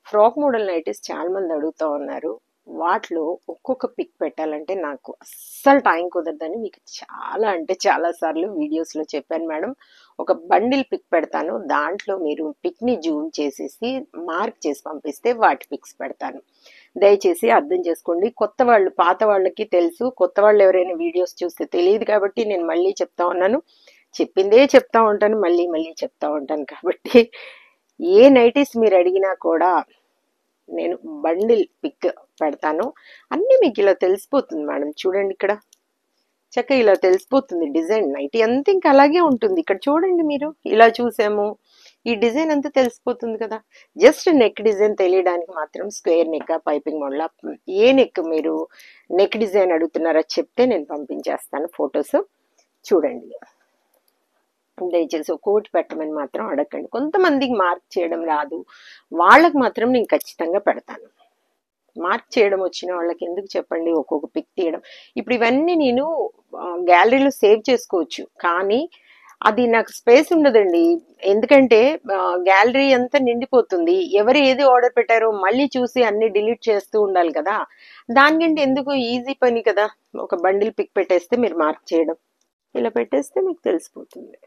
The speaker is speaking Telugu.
ఫ్రాక్ మోడల్ నైటీస్ చాలా మంది అడుగుతూ ఉన్నారు. వాటిలో ఒక్కొక్క పిక్ పెట్టాలంటే నాకు అస్సలు టైం కుదరదని మీకు చాలా అంటే చాలా సార్లు వీడియోస్లో చెప్పాను మేడం. ఒక బండిల్ పిక్ పెడతాను, దాంట్లో మీరు పిక్ని జూమ్ చేసేసి మార్క్ చేసి పంపిస్తే వాటి పిక్స్ పెడతాను. దయచేసి అర్థం చేసుకోండి. కొత్త వాళ్ళు పాత వాళ్ళకి తెలుసు, కొత్త వాళ్ళు ఎవరైనా వీడియోస్ చూస్తే తెలియదు కాబట్టి నేను మళ్ళీ చెప్తా ఉన్నాను. చెప్పిందే చెప్తా ఉంటాను, మళ్ళీ మళ్ళీ చెప్తా ఉంటాను. కాబట్టి ఏ నైటీస్ మీరు అడిగినా కూడా నేను బండిల్ పిక్ పెడతాను. అన్నీ మీకు ఇలా తెలిసిపోతుంది మేడం. చూడండి, ఇక్కడ చక్కగా ఇలా తెలిసిపోతుంది డిజైన్. నైటీ అంతా ఇంకా అలాగే ఉంటుంది. ఇక్కడ చూడండి, మీరు ఇలా చూసాము, ఈ డిజైన్ అంతా తెలిసిపోతుంది కదా. జస్ట్ నెక్ డిజైన్ తెలియడానికి మాత్రం స్క్వేర్ నెక్, పైపింగ్ మోడల్, ఏ నెక్ మీరు నెక్ డిజైన్ అడుగుతున్నారో చెప్తే నేను పంపించేస్తాను ఫొటోస్. చూడండి, దయచేసి ఒక్కోటి పెట్టమని మాత్రం అడగండి. కొంతమందికి మార్క్ చేయడం రాదు, వాళ్ళకి మాత్రం నేను ఖచ్చితంగా పెడతాను. మార్క్ చేయడం వచ్చిన వాళ్ళకి ఎందుకు చెప్పండి ఒక్కొక్క పిక్ తీయడం. ఇప్పుడు ఇవన్నీ నేను గ్యాలరీలో సేవ్ చేసుకోవచ్చు, కానీ అది నాకు స్పేస్ ఉండదండి. ఎందుకంటే గ్యాలరీ అంతా నిండిపోతుంది. ఎవరు ఏది ఆర్డర్ పెట్టారో మళ్ళీ చూసి అన్ని డిలీట్ చేస్తూ ఉండాలి కదా. దానికంటే ఎందుకు ఈజీ పని కదా, ఒక బండిల్ పిక్ పెట్టేస్తే మీరు మార్క్ చేయడం, ఇలా పెట్టేస్తే మీకు తెలిసిపోతుంది.